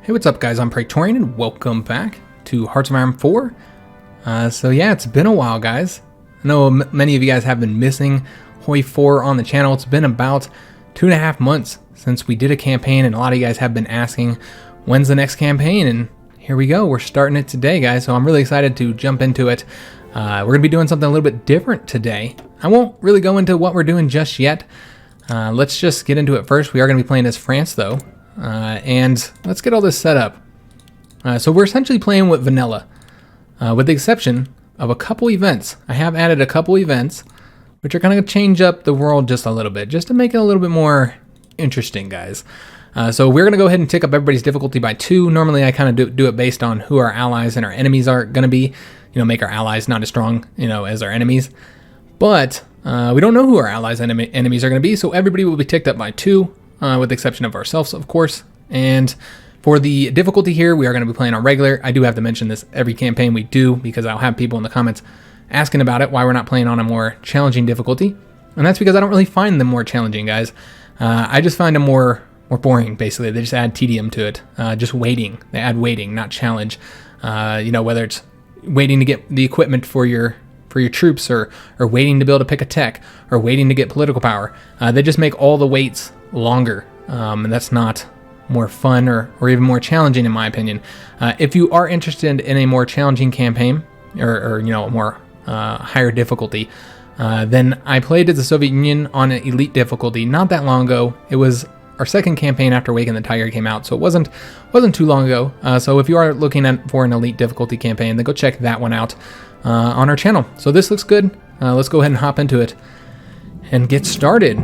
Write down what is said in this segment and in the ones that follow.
Hey, what's up guys, I'm Praetorian and welcome back to Hearts of Iron 4. So yeah, it's been a while guys. I know many of you guys have been missing HOI4 on the channel. It's been about 2.5 months since we did a campaign and a lot of you guys have been asking when's the next campaign, and here we go, we're starting it today guys, so I'm really excited to jump into it. We're going to be doing something a little bit different today. I won't really go into what we're doing just yet. Let's just get into it first. We are going to be playing as France though. And let's get all this set up. So we're essentially playing with vanilla, with the exception of a couple events. I have added a couple events, which are going to change up the world just a little bit, just to make it a little bit more interesting, guys. So we're going to go ahead and tick up everybody's difficulty by 2. Normally I kind of do it based on who our allies and our enemies are going to be, make our allies not as strong, as our enemies. But we don't know who our allies and enemies are going to be, so everybody will be ticked up by 2. With the exception of ourselves, of course. And for the difficulty here, we are going to be playing on regular. I do have to mention this every campaign we do because I'll have people in the comments asking about it, why we're not playing on a more challenging difficulty. And that's because I don't really find them more challenging, guys. I just find them more boring, basically. They just add tedium to it. Just waiting. They add waiting, not challenge. Whether it's waiting to get the equipment for your troops, or waiting to be able to pick a tech, or waiting to get political power. They just make all the waits longer, and that's not more fun or even more challenging in my opinion. If you are interested in a more challenging campaign, or a more higher difficulty, then I played as the Soviet Union on an elite difficulty not that long ago. It was our second campaign after Waking the Tiger came out, so it wasn't too long ago. So if you are looking for an elite difficulty campaign, then go check that one out on our channel. So this looks good. Let's go ahead and hop into it and get started.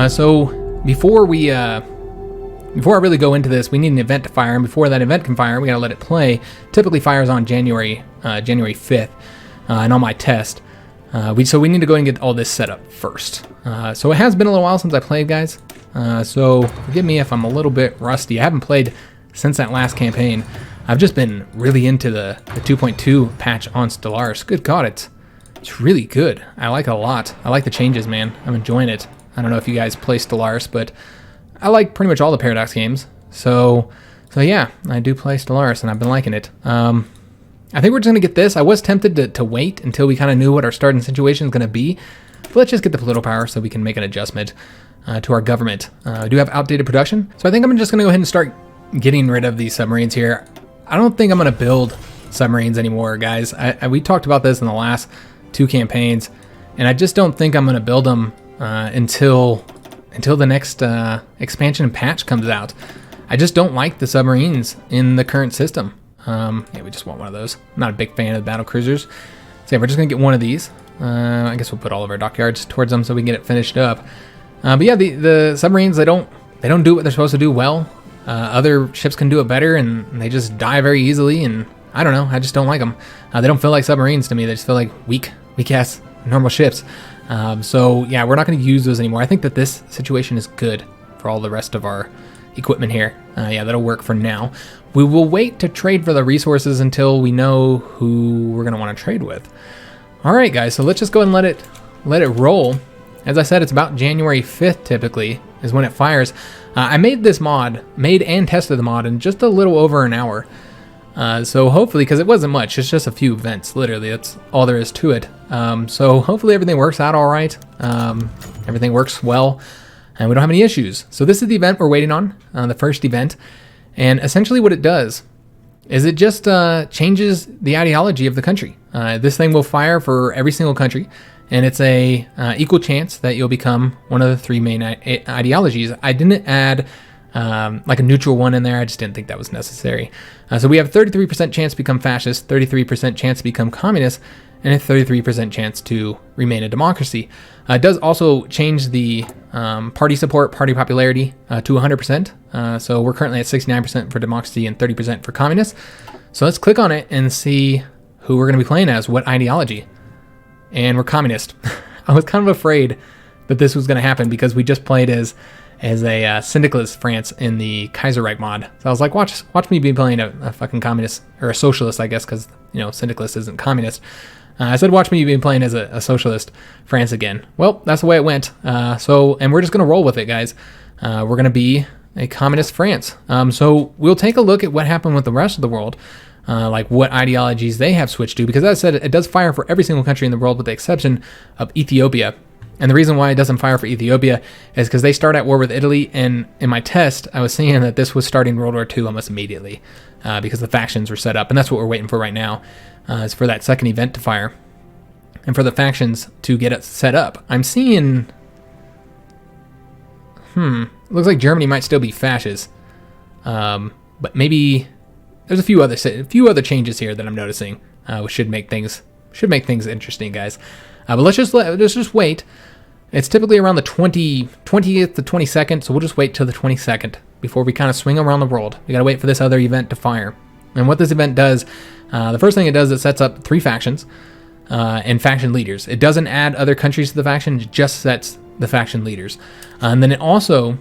So before I really go into this, we need an event to fire, and before that event can fire, we gotta let it play. Typically fires on January 5th, and on my test. So we need to go and get all this set up first. So it has been a little while since I played, guys. So forgive me if I'm a little bit rusty. I haven't played since that last campaign. I've just been really into the 2.2 patch on Stellaris. Good God, it's really good. I like it a lot. I like the changes, man. I'm enjoying it. I don't know if you guys play Stellaris, but I like pretty much all the Paradox games. So yeah, I do play Stellaris, and I've been liking it. I think we're just gonna get this. I was tempted to wait until we kind of knew what our starting situation is gonna be, but let's just get the political power so we can make an adjustment to our government. We do have outdated production, so I think I'm just gonna go ahead and start getting rid of these submarines here. I don't think I'm gonna build submarines anymore, guys. We talked about this in the last 2 campaigns, and I just don't think I'm gonna build them until the next expansion and patch comes out. I just don't like the submarines in the current system. Yeah, we just want one of those. I'm not a big fan of battle cruisers. So yeah, we're just gonna get one of these. I guess we'll put all of our dockyards towards them so we can get it finished up. But yeah, the submarines, they don't do what they're supposed to do well. Other ships can do it better, and they just die very easily, and I don't know, I just don't like them. They don't feel like submarines to me. They just feel like weak ass normal ships. So yeah, we're not going to use those anymore. I think that this situation is good for all the rest of our equipment here. Yeah, that'll work for now. We will wait to trade for the resources until we know who we're going to want to trade with. All right, guys, so let's just go and let it roll. As I said, it's about January 5th typically is when it fires. I made this mod, and tested the mod in just a little over an hour. So hopefully, because it wasn't much, it's just a few events, literally, that's all there is to it. So hopefully everything works out all right. Everything works well, and we don't have any issues. So this is the event we're waiting on, the first event. And essentially what it does is it just changes the ideology of the country. This thing will fire for every single country, and it's a equal chance that you'll become one of the 3 main ideologies. I didn't add like a neutral one in there. I just didn't think that was necessary. So we have 33% chance to become fascist, 33% chance to become communist, and a 33% chance to remain a democracy. It does also change the party support, party popularity to 100%. So we're currently at 69% for democracy and 30% for communist. So let's click on it and see who we're going to be playing as, what ideology. And we're communist. I was kind of afraid that this was going to happen because we just played as a syndicalist France in the Kaiserreich mod. So I was like, watch me be playing a fucking communist, or a socialist, I guess, because syndicalist isn't communist. I said, watch me be playing as a socialist France again. Well, that's the way it went. And we're just gonna roll with it, guys. We're gonna be a communist France. So we'll take a look at what happened with the rest of the world, like what ideologies they have switched to, because as I said, it does fire for every single country in the world with the exception of Ethiopia. And the reason why it doesn't fire for Ethiopia is because they start at war with Italy, and in my test, I was seeing that this was starting World War II almost immediately, because the factions were set up, and that's what we're waiting for right now, is for that second event to fire, and for the factions to get it set up. I'm seeing, looks like Germany might still be fascist, but maybe there's a few other changes here that I'm noticing, which should make things interesting, guys. But let's just wait. It's typically around the 20th to 22nd, so we'll just wait till the 22nd before we kind of swing around the world. We gotta wait for this other event to fire. And what this event does, the first thing it does, it sets up 3 factions and faction leaders. It doesn't add other countries to the faction, it just sets the faction leaders. And then it also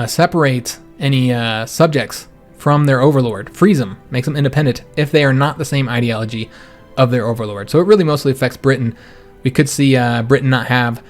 separates any subjects from their overlord, frees them, makes them independent if they are not the same ideology of their overlord. So it really mostly affects Britain. We could see Britain not have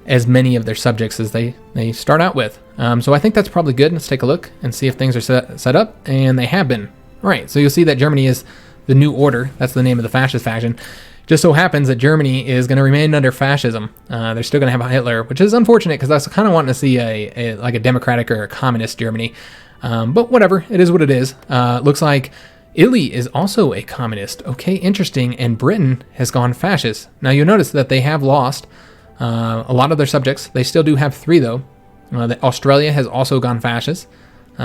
as many of their subjects as they start out with. So I think that's probably good. Let's take a look and see if things are set up, and they have been. All right, so you'll see that Germany is the New Order. That's the name of the fascist faction. Just so happens that Germany is going to remain under fascism. They're still going to have a Hitler, which is unfortunate because I was kind of wanting to see like a democratic or a communist Germany. But whatever, it is what it is. Looks like Italy is also a communist. Okay, interesting. And Britain has gone fascist. Now you'll notice that they have lost a lot of their subjects. They still do have 3 though. Australia has also gone fascist,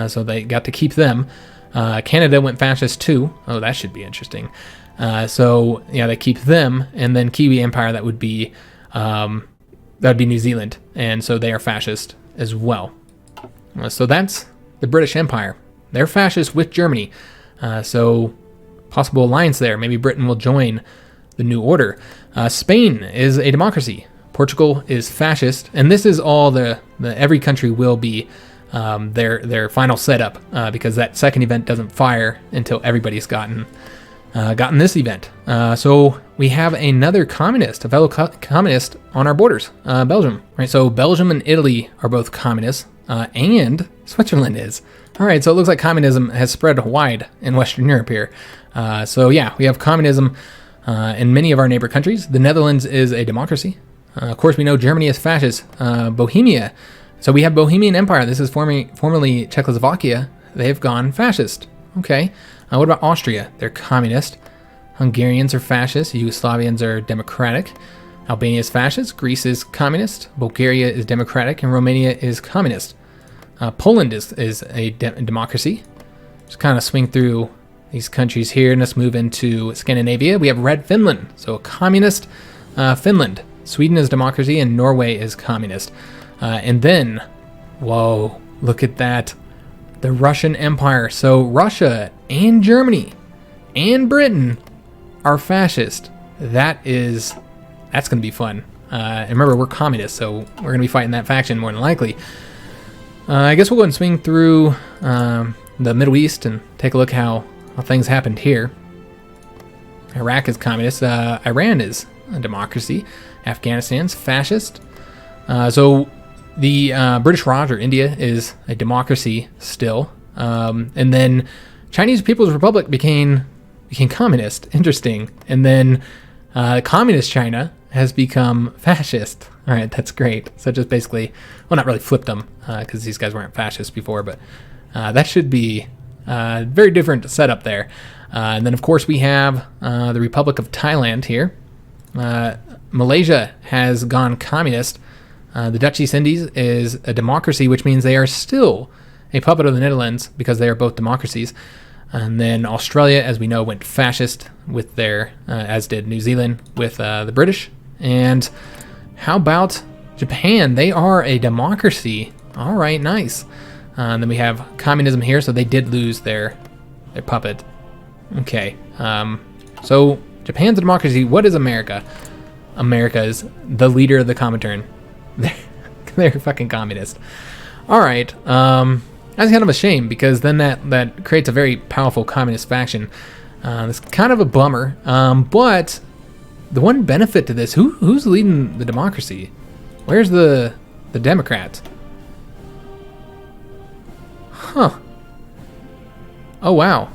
so they got to keep them. Canada went fascist too. Oh, that should be interesting. So yeah, they keep them, and then Kiwi Empire, that would be New Zealand, and so they are fascist as well. So that's the British Empire. They're fascist with Germany. So possible alliance there. Maybe Britain will join the New Order. Spain is a democracy. Portugal is fascist, and this is all the every country will be their final setup, because that second event doesn't fire until everybody's gotten this event. So we have another communist, a fellow communist on our borders, Belgium. Right, so Belgium and Italy are both communists, and Switzerland is. All right, so it looks like communism has spread wide in Western Europe here. So yeah, we have communism in many of our neighbor countries. The Netherlands is a democracy. Of course, we know Germany is fascist. Bohemia. So we have Bohemian Empire. This is formerly Czechoslovakia. They've gone fascist. Okay. What about Austria? They're communist. Hungarians are fascist. Yugoslavians are democratic. Albania is fascist. Greece is communist. Bulgaria is democratic. And Romania is communist. Poland is a democracy. Just kind of swing through these countries here, and let's move into Scandinavia. We have Red Finland, so a communist Finland. Sweden is democracy, and Norway is communist. And then, whoa, look at that. The Russian Empire. So Russia and Germany and Britain are fascist. That's going to be fun. And remember, we're communists, so we're going to be fighting that faction more than likely. I guess we'll go and swing through the Middle East and take a look how things happened here. Iraq is communist. Iran is a democracy. Afghanistan's fascist. So the British Raj, or India, is a democracy still. And then Chinese People's Republic became communist. Interesting. And then communist China has become fascist. All right, that's great. So just basically, well, not really flipped them, because these guys weren't fascists before, but that should be a very different setup there. And then, of course, we have the Republic of Thailand here. Malaysia has gone communist. The Dutch East Indies is a democracy, which means they are still a puppet of the Netherlands because they are both democracies. And then Australia, as we know, went fascist with their, as did New Zealand with the British. And how about Japan? They are a democracy. All right, nice. And then we have communism here, so they did lose their puppet. Okay, so Japan's a democracy. What is America? America is the leader of the Comintern. They're fucking communist. All right, that's kind of a shame, because then that creates a very powerful communist faction. It's kind of a bummer, but the one benefit to this, who's leading the democracy? Where's the Democrats? Huh. Oh, wow.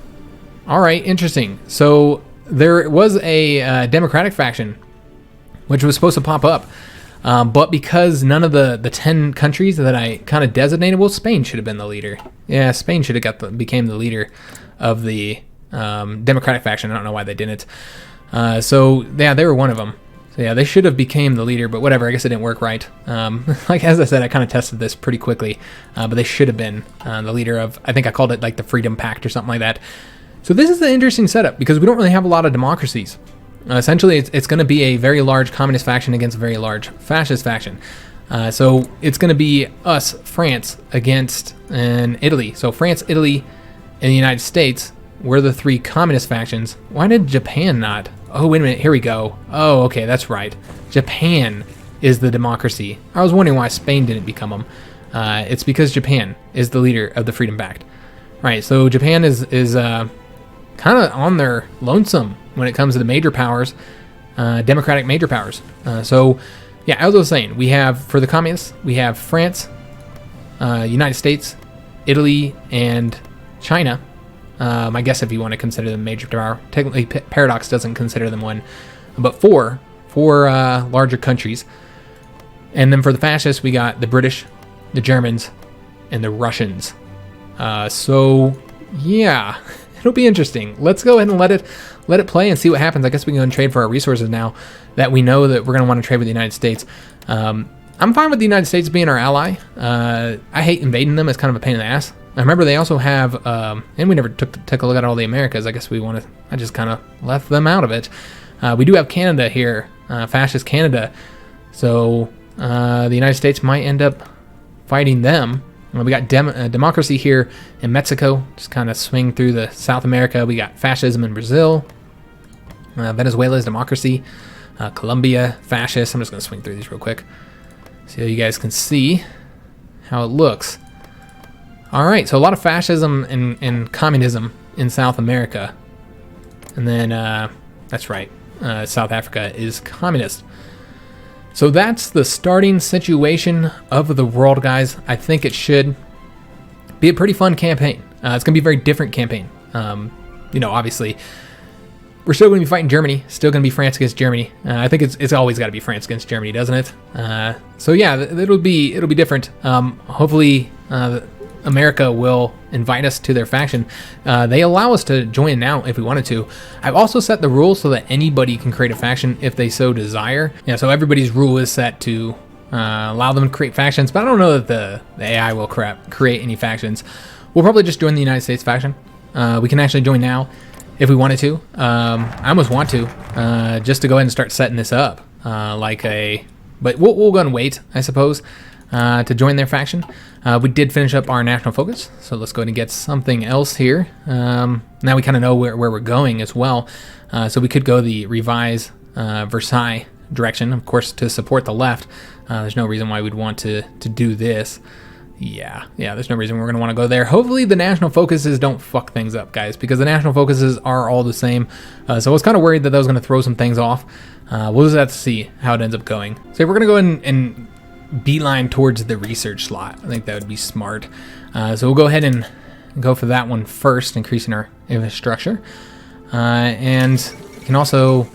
All right, interesting. So there was a Democratic faction which was supposed to pop up. But because none of the 10 countries that I kind of designated, well, Spain should have been the leader. Yeah, Spain should have became the leader of the Democratic faction. I don't know why they didn't. So yeah, they were one of them. So yeah, they should have became the leader, but whatever. I guess it didn't work right. Like as I said, I kind of tested this pretty quickly, but they should have been the leader of. I think I called it like the Freedom Pact or something like that. So this is an interesting setup because we don't really have a lot of democracies. Essentially, it's going to be a very large communist faction against a very large fascist faction. So it's going to be us, France, against and Italy. So France, Italy, and the United States, we're the 3 communist factions. Why did Japan not? Oh, wait a minute. Here we go. Oh, okay, that's right. Japan is the democracy. I was wondering why Spain didn't become them. It's because Japan is the leader of the Freedom Pact. Right, so Japan is kind of on their lonesome when it comes to the major powers, democratic major powers. So, yeah, as I was saying, we have, for the communists, we have France, United States, Italy, and China. I guess if you want to consider them major power. Technically, Paradox doesn't consider them one, but four larger countries. And then for the fascists, we got the British, the Germans, and the Russians. So, yeah, it'll be interesting. Let's go ahead and let it play and see what happens. I guess we can go and trade for our resources now that we know that we're going to want to trade with the United States. I'm fine with the United States being our ally. I hate invading them. It's kind of a pain in the ass. I remember they also have, and we never took a look at all the Americas. I guess I just kind of left them out of it. We do have Canada here, fascist Canada. So the United States might end up fighting them. We got democracy here in Mexico, just kind of swing through the South America. We got fascism in Brazil. Venezuela's democracy. Colombia, fascist. I'm just going to swing through these real quick so you guys can see how it looks. All right, so a lot of fascism and communism in South America. And then, that's right, South Africa is communist. So that's the starting situation of the world, guys. I think it should be a pretty fun campaign. It's going to be a very different campaign. Obviously, we're still going to be fighting Germany. Still going to be France against Germany. I think it's always got to be France against Germany, doesn't it? So yeah, it'll be different. Hopefully, America will invite us to their faction. They allow us to join now if we wanted to. I've also set the rules so that anybody can create a faction if they so desire. Yeah, so everybody's rule is set to allow them to create factions, but I don't know that the AI will create any factions. We'll probably just join the United States faction. We can actually join now if we wanted to. I almost want to, just to go ahead and start setting this up. But we'll go and wait, I suppose, to join their faction. We did finish up our national focus, so let's go ahead and get something else here. Now we kind of know where we're going as well, so we could go the revise Versailles direction, of course, to support the left. There's no reason why we'd want to do this. Yeah, there's no reason we're going to want to go there. Hopefully the national focuses don't fuck things up, guys, because the national focuses are all the same. So I was kind of worried that was going to throw some things off. We'll just have to see how it ends up going. So we're going to go and beeline towards the research slot. I think that would be smart. So we'll go ahead and go for that one first, increasing our infrastructure. And we can also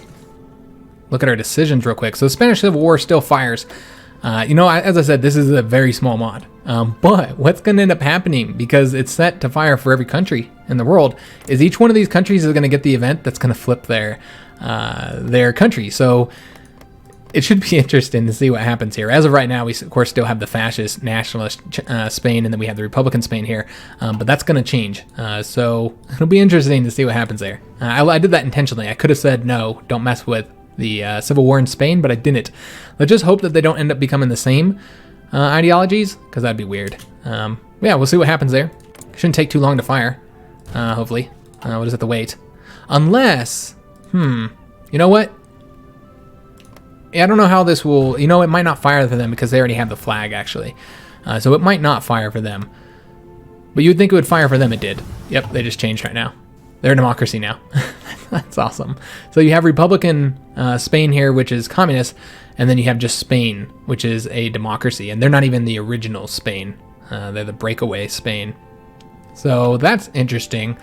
look at our decisions real quick. So the Spanish Civil War still fires. As I said, this is a very small mod. But what's going to end up happening, because it's set to fire for every country in the world, is each one of these countries is going to get the event that's going to flip their country. So it should be interesting to see what happens here. As of right now, we, of course, still have the fascist, nationalist Spain, and then we have the Republican Spain here. But that's going to change. So it'll be interesting to see what happens there. I did that intentionally. I could have said, no, don't mess with the Civil War in Spain, but I didn't. Let's just hope that they don't end up becoming the same ideologies, because that'd be weird. Yeah, we'll see what happens there. Shouldn't take too long to fire, hopefully. We'll just have to wait. Unless, you know what? I don't know how this will, it might not fire for them because they already have the flag, actually. So it might not fire for them. But you'd think it would fire for them. It did. Yep, they just changed right now. They're a democracy now. That's awesome. So you have Republican Spain here, which is communist, and then you have just Spain, which is a democracy. And they're not even the original Spain. They're the breakaway Spain. So that's interesting.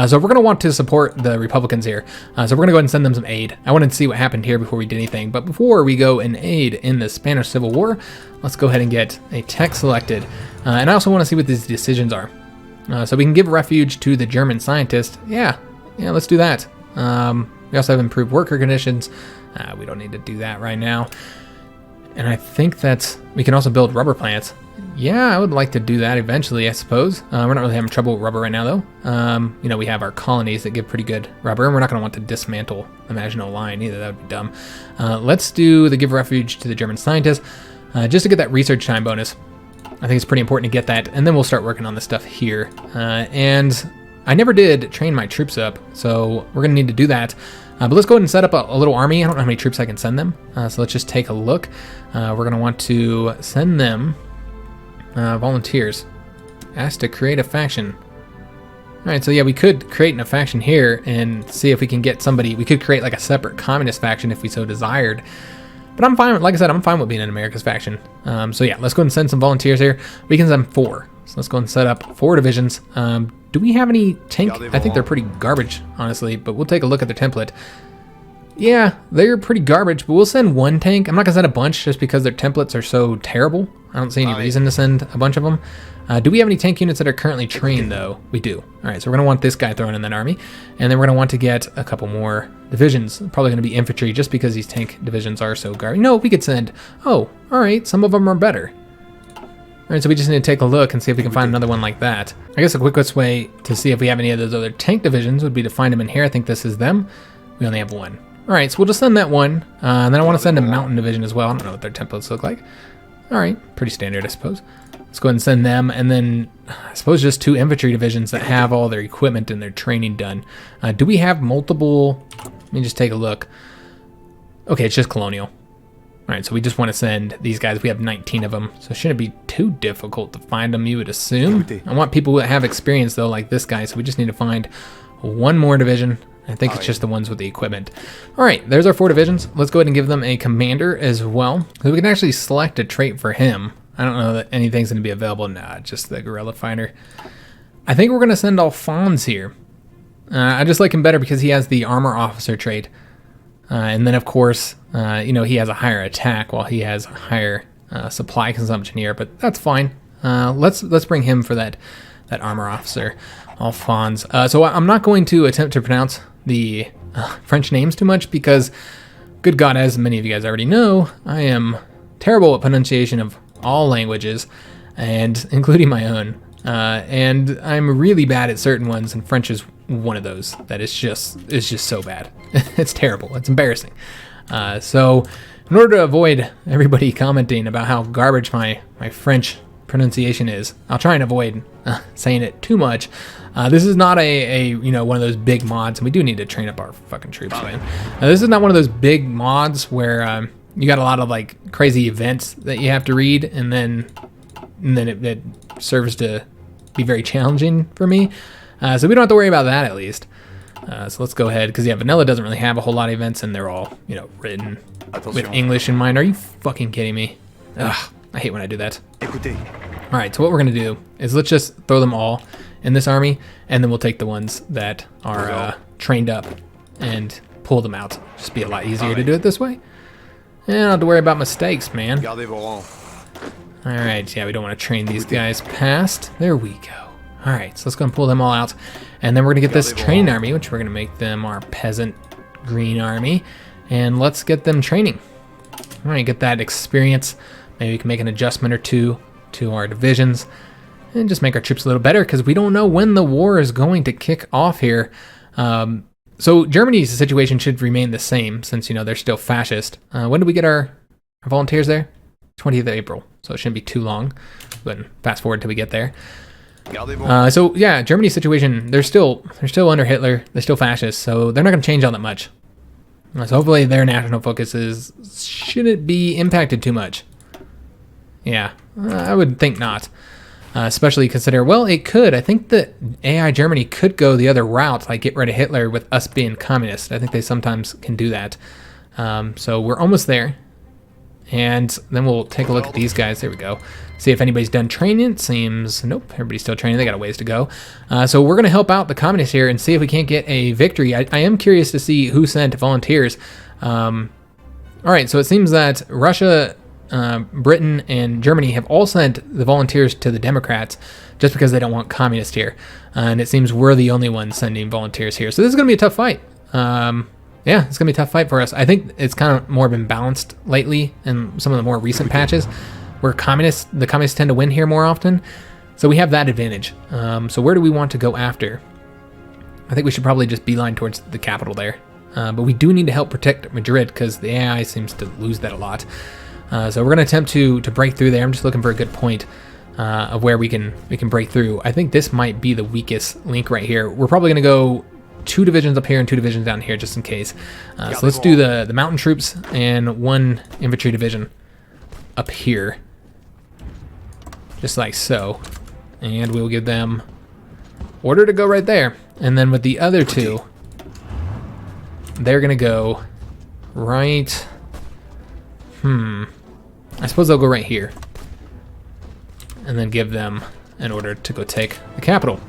So we're going to want to support the Republicans here. So we're going to go ahead and send them some aid. I wanted to see what happened here before we did anything. But before we go and aid in the Spanish Civil War, let's go ahead and get a tech selected. And I also want to see what these decisions are. So we can give refuge to the German scientist. Yeah, let's do that. We also have improved worker conditions. We don't need to do that right now. And I think that we can also build rubber plants. Yeah, I would like to do that eventually, I suppose. We're not really having trouble with rubber right now, though. We have our colonies that give pretty good rubber, and we're not going to want to dismantle the Maginot Line either. That would be dumb. Let's do the give refuge to the German scientists, just to get that research time bonus. I think it's pretty important to get that, and then we'll start working on this stuff here. And I never did train my troops up, so we're going to need to do that. But let's go ahead and set up a little army. I don't know how many troops I can send them, so let's just take a look. We're going to want to send them volunteers. Asked to create a faction. All right, so yeah, we could create a faction here and see if we can get somebody. We could create like a separate communist faction if we so desired. But I'm fine, like I said, I'm fine with being in America's faction. So yeah, let's go ahead and send some volunteers here. We can send 4. So let's go ahead and set up 4 divisions. Do we have any tank? I think they're pretty garbage, honestly, but we'll take a look at their template. Yeah, they're pretty garbage, but we'll send 1 tank. I'm not gonna send a bunch just because their templates are so terrible. I don't see any reason to send a bunch of them. Do we have any tank units that are currently trained, though? We do. All right, so we're gonna want this guy thrown in that army, and then we're gonna want to get a couple more divisions. Probably gonna be infantry just because these tank divisions are so garbage. No, we could send, oh, all right, some of them are better. All right, so we just need to take a look and see if we can find another one like that. I guess the quickest way to see if we have any of those other tank divisions would be to find them in here. I think this is them. We only have 1. All right, so we'll just send that one. And then I want to send a mountain division as well. I don't know what their templates look like. All right, pretty standard, I suppose. Let's go ahead and send them. And then I suppose just 2 infantry divisions that have all their equipment and their training done. Do we have multiple? Let me just take a look. Okay, it's just colonial. All right, so we just want to send these guys. We have 19 of them, so it shouldn't be too difficult to find them, you would assume. I want people who have experience, though, like this guy, so we just need to find 1 more division. I think it's just the ones with the equipment. All right, there's our 4 divisions. Let's go ahead and give them a commander as well. So we can actually select a trait for him. I don't know that anything's going to be available. Nah, just the guerrilla fighter. I think we're going to send Alphonse here. I just like him better because he has the armor officer trait. And then, of course, he has a higher attack while he has a higher supply consumption here. But that's fine. Let's bring him for that armor officer, Alphonse. So I'm not going to attempt to pronounce the French names too much because, good God, as many of you guys already know, I am terrible at pronunciation of all languages, and including my own. And I'm really bad at certain ones, and French is one of those that is just so bad. It's terrible. It's embarrassing. So in order to avoid everybody commenting about how garbage my French pronunciation is, I'll try and avoid saying it too much. This is not a one of those big mods, and we do need to train up our fucking troops, man. This is not one of those big mods where you got a lot of like crazy events that you have to read, and then it serves to be very challenging for me. So we don't have to worry about that, at least. So let's go ahead, because yeah, Vanilla doesn't really have a whole lot of events, and they're all written with English in mind. Are you fucking kidding me? Ugh, I hate when I do that. All right, so what we're gonna do is let's just throw them all in this army, and then we'll take the ones that are trained up and pull them out. Just be a lot easier to do it this way. And I don't have to worry about mistakes, man. All right, yeah, we don't want to train these guys past. There we go. All right, so let's go and pull them all out. And then we're gonna get this training army, which we're gonna make them our peasant green army. And let's get them training. All right, get that experience. Maybe we can make an adjustment or 2 to our divisions and just make our troops a little better, because we don't know when the war is going to kick off here. So Germany's situation should remain the same since, they're still fascist. When do we get our volunteers there? 20th of April, so it shouldn't be too long. But fast forward till we get there. So yeah, Germany's situation, they're still under Hitler. They're still fascist, so they're not going to change all that much. So hopefully their national focuses shouldn't be impacted too much. Yeah, I would think not. Especially consider, well, it could. I think that AI Germany could go the other route, like get rid of Hitler with us being communist. I think they sometimes can do that. So we're almost there. And then we'll take a look at these guys. There we go. see if anybody's done training. It seems, nope, everybody's still training. They got a ways to go. So we're going to help out the communists here and see if we can't get a victory. I am curious to see who sent volunteers. All right, so it seems that Russia, Britain, and Germany have all sent the volunteers to the Democrats just because they don't want communists here. And it seems we're the only ones sending volunteers here. So this is going to be a tough fight. Yeah, it's going to be a tough fight for us. I think it's kind of more been balanced lately in some of the more recent patches where the communists tend to win here more often. So we have that advantage. So where do we want to go after? I think we should probably just beeline towards the capital there. But we do need to help protect Madrid because the AI seems to lose that a lot. So we're going to attempt to break through there. I'm just looking for a good point of where we can break through. I think this might be the weakest link right here. We're probably going to go 2 divisions up here and 2 divisions down here just in case. So let's do the mountain troops and 1 infantry division up here. Just like so. And we'll give them order to go right there. And then with the other 2, they're going to go right... I suppose they'll go right here. And then give them an order to go take the capital.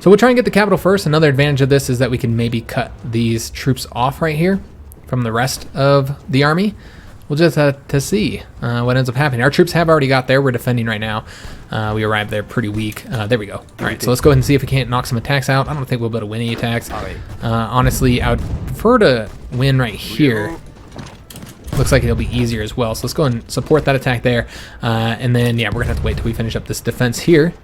So we'll try and get the capital first. Another advantage of this is that we can maybe cut these troops off right here from the rest of the army. We'll just have to see what ends up happening. Our troops have already got there. We're defending right now. We arrived there pretty weak. There we go. All right, so let's go ahead and see if we can't knock some attacks out. I don't think we'll be able to win any attacks. Honestly, I would prefer to win right here. Looks like it'll be easier as well. So let's go and support that attack there. And then, yeah, we're going to have to wait till we finish up this defense here.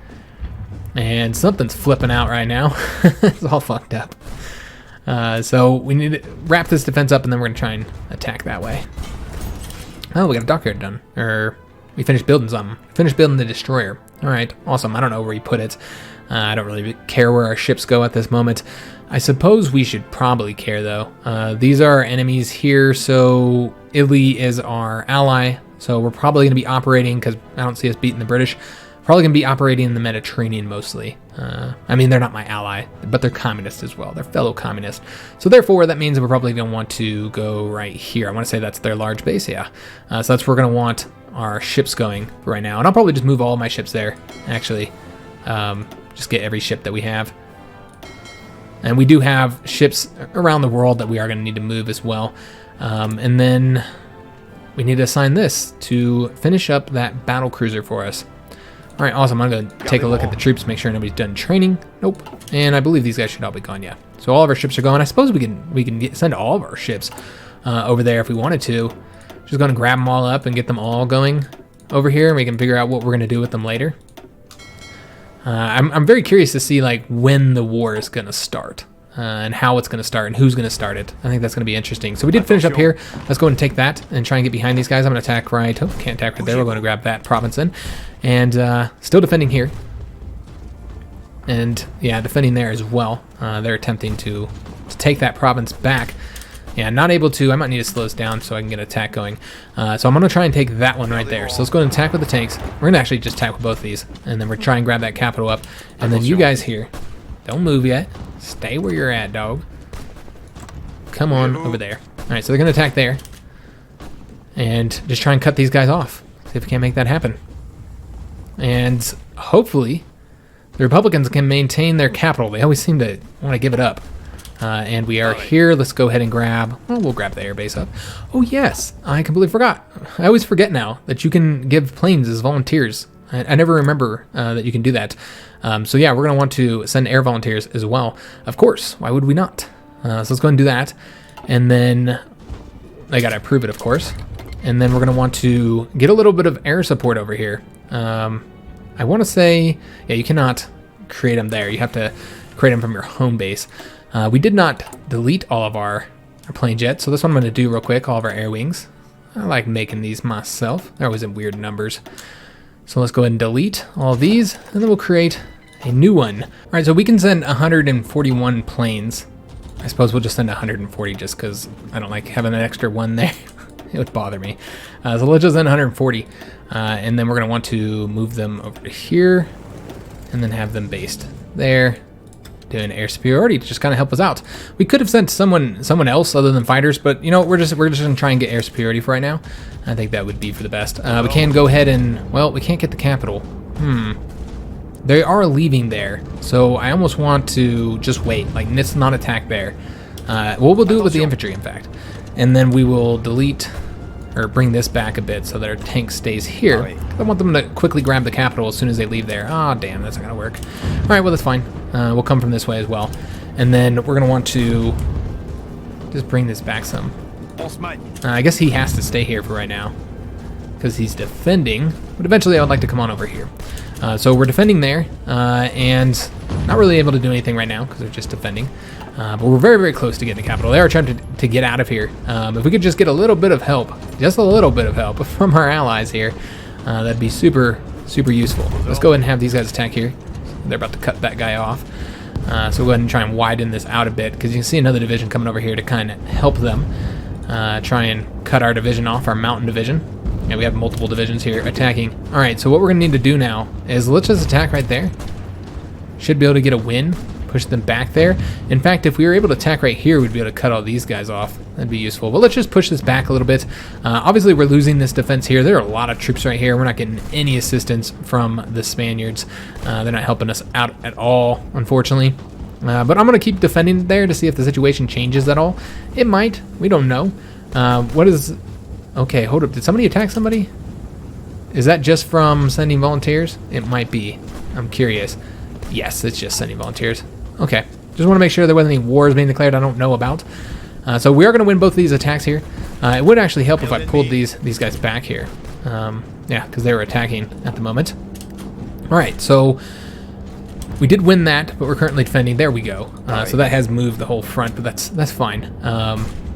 And something's flipping out right now. It's all fucked up. So we need to wrap this defense up, and then we're going to try and attack that way. Oh, we got a dockyard done. Or we finished building something. Finished building the destroyer. All right, awesome. I don't know where you put it. I don't really care where our ships go at this moment. I suppose we should probably care, though. These are our enemies here, so Italy is our ally. So we're probably going to be operating, because I don't see us beating the British, probably going to be operating in the Mediterranean mostly. I mean, they're not my ally, but they're communists as well. They're fellow communists. So therefore, that means that we're probably going to want to go right here. I want to say that's their large base, yeah. So that's where we're going to want our ships going right now. And I'll probably just move all of my ships there, actually. Just get every ship that we have. And we do have ships around the world that we are going to need to move as well. And then we need to assign this to finish up that battle cruiser for us. All right, awesome. I'm going to take a look at the troops, make sure nobody's done training. Nope. And I believe these guys should all be gone, yeah. So all of our ships are going. I suppose we can send all of our ships over there if we wanted to. Just going to grab them all up and get them all going over here, and we can figure out what we're going to do with them later. I'm very curious to see like when the war is going to start and how it's going to start and who's going to start it. I think that's going to be interesting. So we did finish up here. Let's go and take that and try and get behind these guys. I'm going to attack right. Oh, can't attack right there. We're going to grab that province in. And still defending here. And yeah, defending there as well. They're attempting to take that province back. Yeah, not able to. I might need to slow this down so I can get an attack going. So I'm going to try and take that one right there. So let's go and attack with the tanks. We're going to actually just attack with both of these. And then we're trying to grab that capital up. And then you guys here, don't move yet. Stay where you're at, dog. Come on over there. All right, so they're going to attack there. And just try and cut these guys off. See if we can't make that happen. And hopefully the Republicans can maintain their capital. They always seem to want to give it up. And we are here. Let's go ahead and grab... Well, we'll grab the airbase up. Oh, yes. I completely forgot. I always forget now that you can give planes as volunteers. I never remember that you can do that. So, yeah, we're going to want to send air volunteers as well. Of course. Why would we not? So let's go ahead and do that. And then I got to approve it, of course. And then we're going to want to get a little bit of air support over here. I want to say... Yeah, you cannot create them there. You have to create them from your home base. We did not delete all of our planes yet, so this one I'm going to do real quick, all of our air wings. I like making these myself. They're always in weird numbers. So let's go ahead and delete all of these, and then we'll create a new one. All right, so we can send 141 planes. I suppose we'll just send 140 just because I don't like having an extra one there. It would bother me. So let's just send 140, and then we're going to want to move them over to here, and then have them based there. doing air superiority to just kind of help us out. We could have sent someone else other than fighters, but you know, we're just gonna try and get air superiority for right now. I think that would be for the best. We can go ahead and, well, we can't get the capital. They are leaving there, so I almost want to just wait. Like, let's not attack there. Well, we'll do it with the infantry, in fact, and then we will delete or bring this back a bit so that our tank stays here. I want them to quickly grab the capital as soon as they leave there. Ah, damn, that's not gonna work. All right, well, that's fine. We'll come from this way as well, and then we're gonna want to just bring this back some. I guess he has to stay here for right now because he's defending, but eventually I would like to come on over here. So we're defending there, and not really able to do anything right now because they're just defending. But we're very, very close to getting the capital. They are trying to get out of here. If we could just get a little bit of help, just a little bit of help from our allies here, that'd be super, super useful. Let's go ahead and have these guys attack here. They're about to cut that guy off. So we'll go ahead and try and widen this out a bit because you can see another division coming over here to kind of help them. Try and cut our division off, our mountain division. Yeah, we have multiple divisions here attacking. All right, so what we're gonna need to do now is let's just attack right there. Should be able to get a win, push them back there. In fact, if we were able to attack right here, we'd be able to cut all these guys off. That'd be useful. But let's just push this back a little bit. Obviously, we're losing this defense here. There are a lot of troops right here. We're not getting any assistance from the Spaniards. They're not helping us out at all, unfortunately. But I'm gonna keep defending there to see if the situation changes at all. It might, we don't know. What is, okay, hold up, did somebody attack somebody? Is that just from sending volunteers? It might be, I'm curious. Yes, it's just sending volunteers. Okay, just wanna make sure there wasn't any wars being declared I don't know about. So we are gonna win both of these attacks here. It would actually help if I pulled these guys back here. Yeah, because they were attacking at the moment. All right, so we did win that, but we're currently defending. There we go. So that has moved the whole front, but that's fine.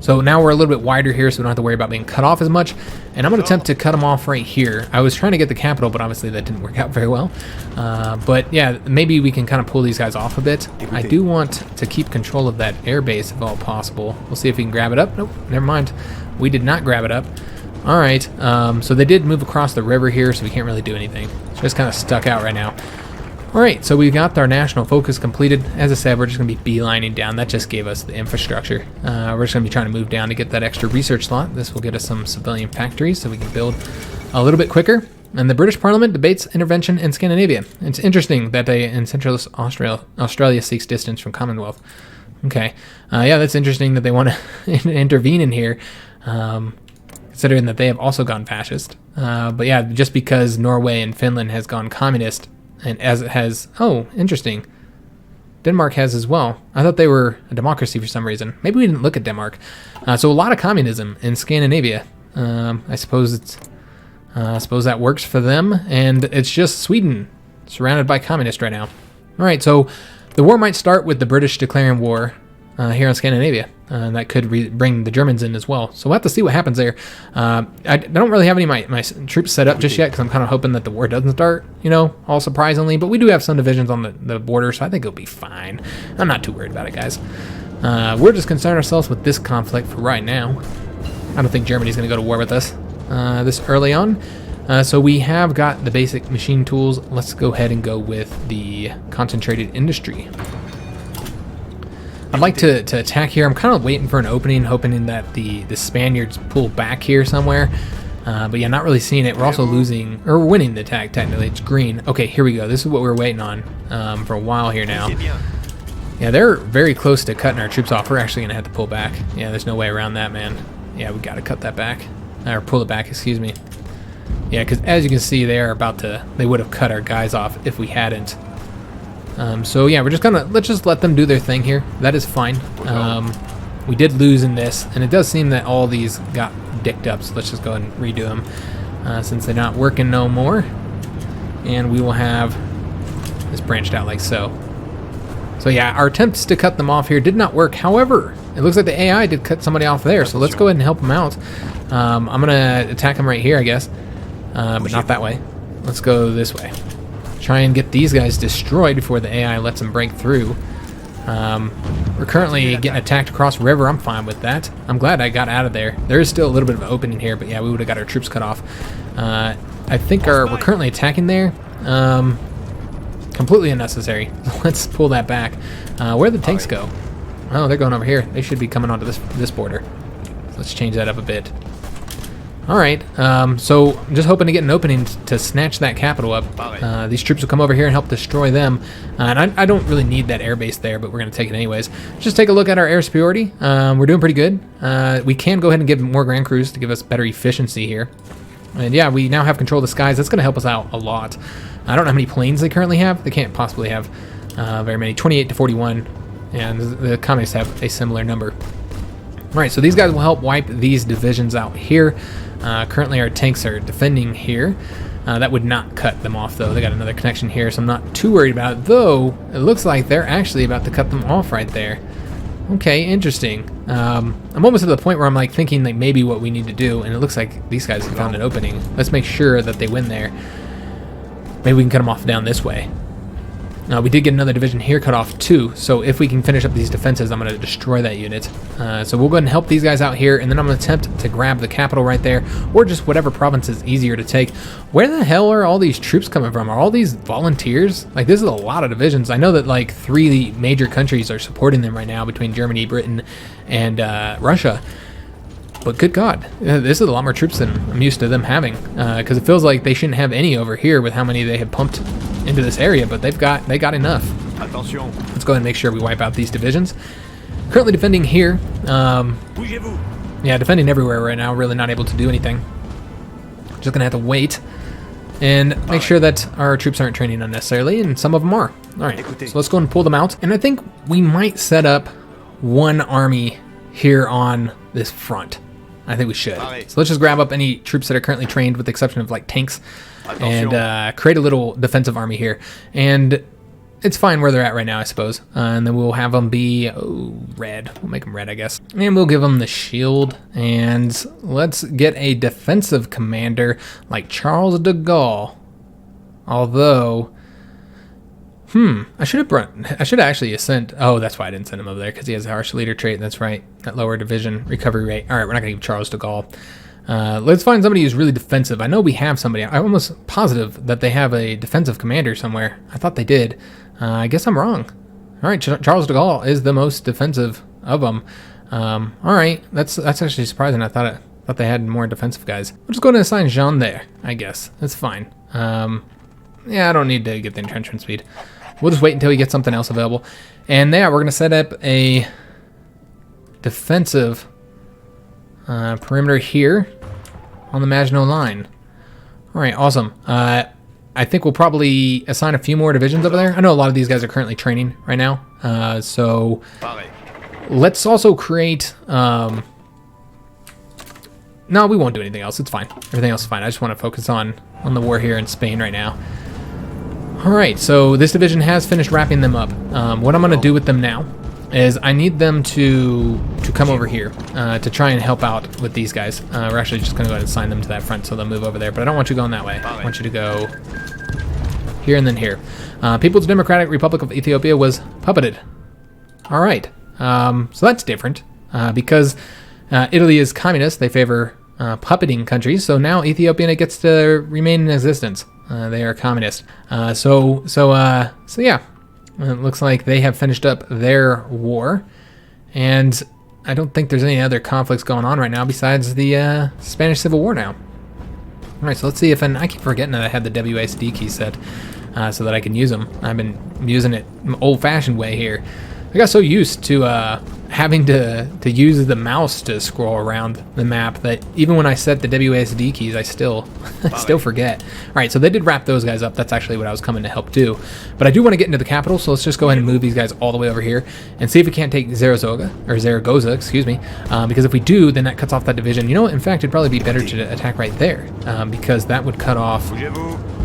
So now we're a little bit wider here, so we don't have to worry about being cut off as much. And I'm going to attempt to cut them off right here. I was trying to get the capital, but obviously that didn't work out very well. But yeah, maybe we can kind of pull these guys off a bit. I do want to keep control of that air base if all possible. We'll see if we can grab it up. Nope, never mind. We did not grab it up. All right, so they did move across the river here, so we can't really do anything. It's just kind of stuck out right now. All right, so we got our national focus completed. As I said, we're just gonna be beelining down. That just gave us the infrastructure. We're just gonna be trying to move down to get that extra research slot. This will get us some civilian factories so we can build a little bit quicker. And the British Parliament debates intervention in Scandinavia. It's interesting that they, in Central Australia seeks distance from Commonwealth. Okay, yeah, that's interesting that they want to intervene in here, considering that they have also gone fascist. But yeah, just because Norway and Finland has gone communist, and as it has, oh, interesting, Denmark has as well. I thought they were a democracy for some reason. Maybe we didn't look at Denmark. So a lot of communism in Scandinavia. I suppose that works for them, and it's just Sweden surrounded by communists right now. All right, so the war might start with the British declaring war here in Scandinavia. That could bring the Germans in as well. So we'll have to see what happens there. I don't really have any of my troops set up just yet because I'm kind of hoping that the war doesn't start, you know, all surprisingly. But we do have some divisions on the border, so I think it'll be fine. I'm not too worried about it, guys. We're just concerned ourselves with this conflict for right now. I don't think Germany's going to go to war with us this early on. So we have got the basic machine tools. Let's go ahead and go with the concentrated industry. I'd like to attack here. I'm kind of waiting for an opening, hoping that the Spaniards pull back here somewhere. But yeah, not really seeing it. We're also losing, or we're winning the attack technically. It's green. Okay, here we go. This is what we're waiting on for a while here now. Yeah, they're very close to cutting our troops off. We're actually gonna have to pull back. Yeah, there's no way around that, man. Yeah, we gotta cut that back, or pull it back, excuse me. Yeah, because as you can see, they would have cut our guys off if we hadn't. So yeah, we're just let's just let them do their thing here. That is fine. We did lose in this, and it does seem that all these got dicked up, so let's just go ahead and redo them since they're not working no more. And we will have this branched out like so. So yeah, our attempts to cut them off here did not work. However, it looks like the AI did cut somebody off there, so let's go ahead and help them out. I'm gonna attack them right here, I guess, but not that way. Let's go this way. Try and get these guys destroyed before the AI lets them break through. We're currently getting attacked across the river. I'm fine with that. I'm glad I got out of there. There is still a little bit of an opening here, but yeah, we would have got our troops cut off. I think we're currently attacking there. Completely unnecessary. Let's pull that back. Where'd the tanks go? Oh, they're going over here. They should be coming onto this border. So let's change that up a bit. All right, so I'm just hoping to get an opening to snatch that capital up. These troops will come over here and help destroy them. And I don't really need that air base there, but we're going to take it anyways. Just take a look at our air superiority. We're doing pretty good. We can go ahead and give more Grand Crews to give us better efficiency here. And yeah, we now have control of the skies. That's going to help us out a lot. I don't know how many planes they currently have. They can't possibly have very many. 28 to 41. And the communists have a similar number. All right, so these guys will help wipe these divisions out here. Currently our tanks are defending here. That would not cut them off though. They got another connection here, so I'm not too worried about it, though it looks like they're actually about to cut them off right there. Okay, interesting. I'm almost at the point where I'm like thinking like maybe what we need to do, and it looks like these guys have found an opening. Let's make sure that they win there. Maybe we can cut them off down this way. We did get another division here cut off too, so if we can finish up these defenses, I'm going to destroy that unit. So we'll go ahead and help these guys out here, and then I'm going to attempt to grab the capital right there, or just whatever province is easier to take. Where the hell are all these troops coming from? Are all these volunteers? Like, this is a lot of divisions. I know that like 3 major countries are supporting them right now, between Germany, Britain, and Russia. But good God, this is a lot more troops than I'm used to them having, because it feels like they shouldn't have any over here with how many they have pumped into this area, but they got enough. Attention. Let's go ahead and make sure we wipe out these divisions. Currently defending here. Yeah, defending everywhere right now. Really not able to do anything. Just gonna have to wait and make sure that our troops aren't training unnecessarily, and some of them are. All right, so let's go and pull them out. And I think we might set up one army here on this front. I think we should. So let's just grab up any troops that are currently trained, with the exception of like tanks, and create a little defensive army here. And it's fine where they're at right now, I suppose. And then we'll have them be red. We'll make them red, I guess. And we'll give them the shield. And let's get a defensive commander like Charles de Gaulle. Although, I should have actually sent. Oh, that's why I didn't send him over there, because he has a harsh leader trait. That's right, that lower division recovery rate. All right, we're not gonna give Charles de Gaulle. Let's find somebody who's really defensive. I know we have somebody. I'm almost positive that they have a defensive commander somewhere. I thought they did. I guess I'm wrong. All right, Charles de Gaulle is the most defensive of them. All right, that's actually surprising. I thought they had more defensive guys. We'll just go ahead and assign Jean there, I guess. That's fine. Yeah, I don't need to get the entrenchment speed. We'll just wait until we get something else available. And yeah, we're going to set up a defensive perimeter here on the Maginot Line. All right, awesome. I think we'll probably assign a few more divisions over there. I know a lot of these guys are currently training right now. So let's also create... no, we won't do anything else. It's fine. Everything else is fine. I just want to focus on the war here in Spain right now. All right, so this division has finished wrapping them up. What I'm going to do with them now is I need them to come over here to try and help out with these guys. We're actually just going to go ahead and assign them to that front so they'll move over there. But I don't want you going that way. I want you to go here and then here. People's Democratic Republic of Ethiopia was puppeted. All right, so that's different because Italy is communist. They favor puppeting countries. So now Ethiopia gets to remain in existence. They are communist. So yeah, it looks like they have finished up their war, and I don't think there's any other conflicts going on right now besides the Spanish Civil War now. All right, so let's see if I keep forgetting that I had the WASD key set so that I can use them. I've been using it old-fashioned way here. I got so used to having to use the mouse to scroll around the map that even when I set the WASD keys, I still forget. All right, so they did wrap those guys up. That's actually what I was coming to help do. But I do want to get into the capital, so let's just go ahead and move these guys all the way over here and see if we can't take Zaragoza, excuse me. Because if we do, then that cuts off that division. You know what? In fact, it'd probably be better to attack right there because that would cut off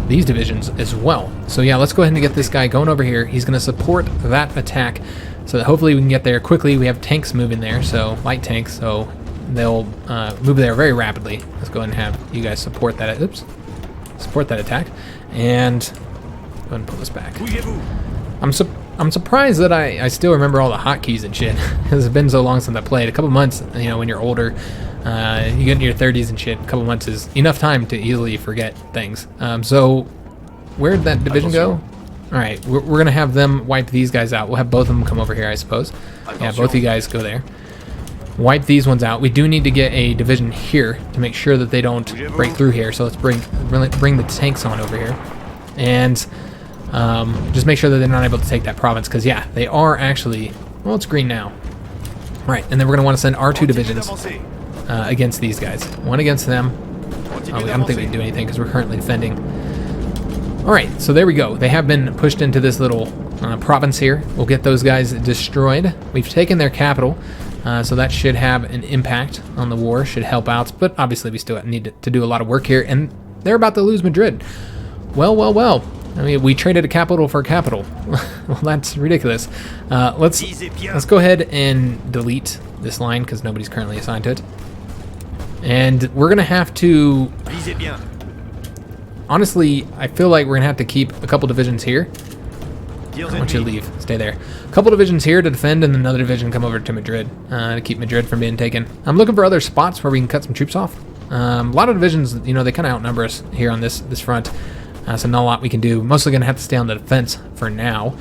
these divisions as well. So yeah, let's go ahead and get this guy going over here. He's going to support that attack so that hopefully we can get there quickly. We have tanks moving there, so light tanks, so they'll move there very rapidly. Let's go ahead and have you guys support that. Support that attack, and go ahead and pull this back. I'm surprised that I still remember all the hotkeys and shit. Because it's been so long since I played. A couple months, you know, when you're older, you get into your 30s and shit. A couple months is enough time to easily forget things. So where'd that division go? Alright, we're going to have them wipe these guys out. We'll have both of them come over here, I suppose. Yeah, both of you guys go there. Wipe these ones out. We do need to get a division here to make sure that they don't break through here. So let's bring the tanks on over here. And just make sure that they're not able to take that province. Because, yeah, they are actually... Well, it's green now. Right, and then we're going to want to send our 2 divisions against these guys. One against them. Oh, I don't think we can do anything because we're currently defending. Alright, so there we go. They have been pushed into this little province here. We'll get those guys destroyed. We've taken their capital, so that should have an impact on the war, should help out. But obviously we still need to do a lot of work here, and they're about to lose Madrid. Well, well, well. I mean, we traded a capital for a capital. Well, that's ridiculous. Let's go ahead and delete this line because nobody's currently assigned to it. And we're going to have to... Honestly, I feel like we're going to have to keep a couple divisions here. I want you to leave. Stay there. A couple divisions here to defend, and another division come over to Madrid to keep Madrid from being taken. I'm looking for other spots where we can cut some troops off. A lot of divisions, you know, they kind of outnumber us here on this front. So not a lot we can do. Mostly going to have to stay on the defense for now.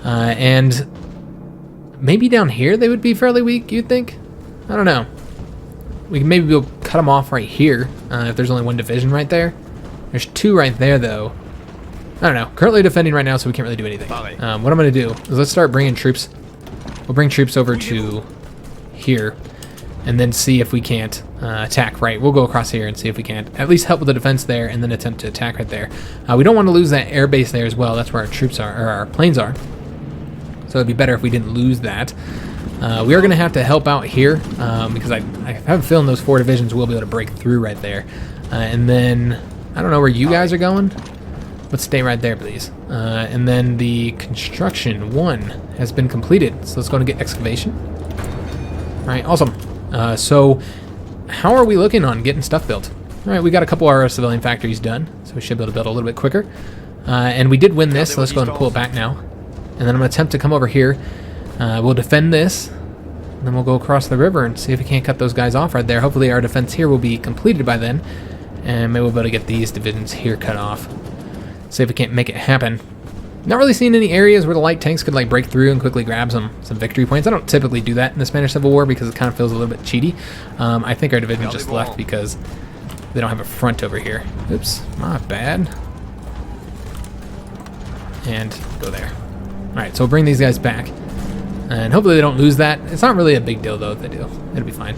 And maybe down here they would be fairly weak, you'd think? I don't know. We can maybe go cut them off right here if there's only 1 division right there. There's 2 right there, though. I don't know. Currently defending right now, so we can't really do anything. What I'm going to do is let's start bringing troops. We'll bring troops over to here and then see if we can't attack right. We'll go across here and see if we can't at least help with the defense there and then attempt to attack right there. We don't want to lose that air base there as well. That's where our troops are, or our planes are. So it'd be better if we didn't lose that. We are going to have to help out here because I have a feeling those 4 divisions will be able to break through right there. And then, I don't know where you guys are going. Let's stay right there, please. And then the construction 1 has been completed. So let's go and get excavation. All right, awesome. So how are we looking on getting stuff built? All right, we got a couple of our civilian factories done, so we should be able to build a little bit quicker. And we did win this, so let's go ahead and pull it back now. And then I'm going to attempt to come over here. We'll defend this, and then we'll go across the river and see if we can't cut those guys off right there. Hopefully our defense here will be completed by then, and maybe we'll be able to get these divisions here cut off. See if we can't make it happen. Not really seeing any areas where the light tanks could like break through and quickly grab some victory points. I don't typically do that in the Spanish Civil War because it kind of feels a little bit cheaty. I think our division just left because they don't have a front over here. Oops, my bad. And go there. Alright, so we'll bring these guys back. And hopefully they don't lose that. It's not really a big deal though if they do. It'll be fine.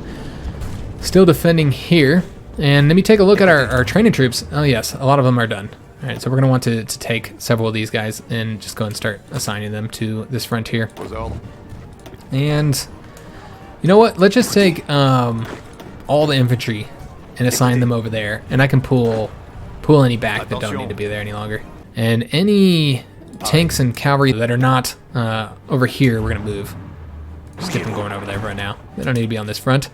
Still defending here. And let me take a look at our training troops. Oh yes, a lot of them are done. Alright, so we're going to want to take several of these guys and just go and start assigning them to this front here. And you know what? Let's just take all the infantry and assign them over there. And I can pull any back that don't need to be there any longer. And any tanks and cavalry that are not over here, we're going to move. Just get them going over there right now. They don't need to be on this front.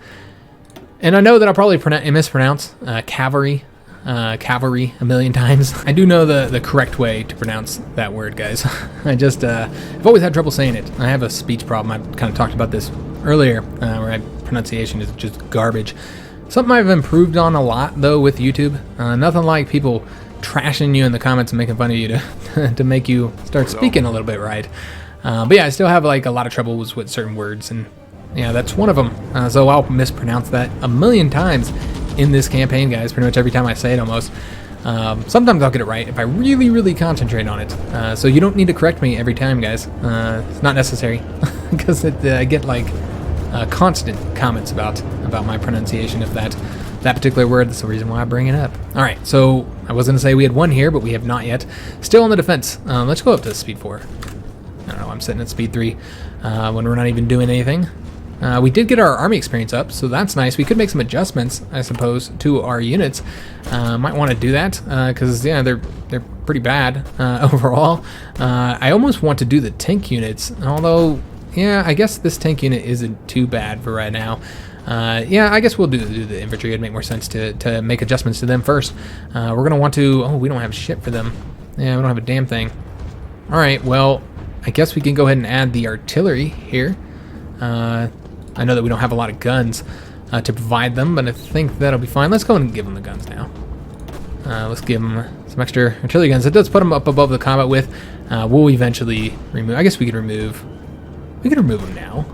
And I know that I'll probably mispronounce cavalry a million times. I do know the correct way to pronounce that word, guys. I've always had trouble saying it. I have a speech problem. I kind of talked about this earlier, where my pronunciation is just garbage. Something I've improved on a lot, though, with YouTube. Nothing like people trashing you in the comments and making fun of you to make you start speaking a little bit right. But yeah, I still have like a lot of troubles with certain words, and yeah, that's one of them. So I'll mispronounce that a million times in this campaign, guys, pretty much every time I say it almost. Sometimes I'll get it right if I really, really concentrate on it. So you don't need to correct me every time, guys. It's not necessary because I get like constant comments about my pronunciation of that particular word. That's the reason why I bring it up. All right, so I was going to say we had 1 here, but we have not yet. Still on the defense. Let's go up to speed 4. I don't know, I'm sitting at speed 3 when we're not even doing anything. We did get our army experience up, so that's nice. We could make some adjustments, I suppose, to our units. Might want to do that because yeah, they're pretty bad overall. I almost want to do the tank units, although yeah, I guess this tank unit isn't too bad for right now. Yeah, I guess we'll do the infantry. It'd make more sense to make adjustments to them first. We're gonna want to. Oh, we don't have shit for them. Yeah, we don't have a damn thing. All right, well, I guess we can go ahead and add the artillery here. I know that we don't have a lot of guns to provide them, but I think that'll be fine. Let's go and give them the guns now. Let's give them some extra artillery guns. It does put them up above the combat width. We'll eventually remove. I guess we could remove. We could remove them now.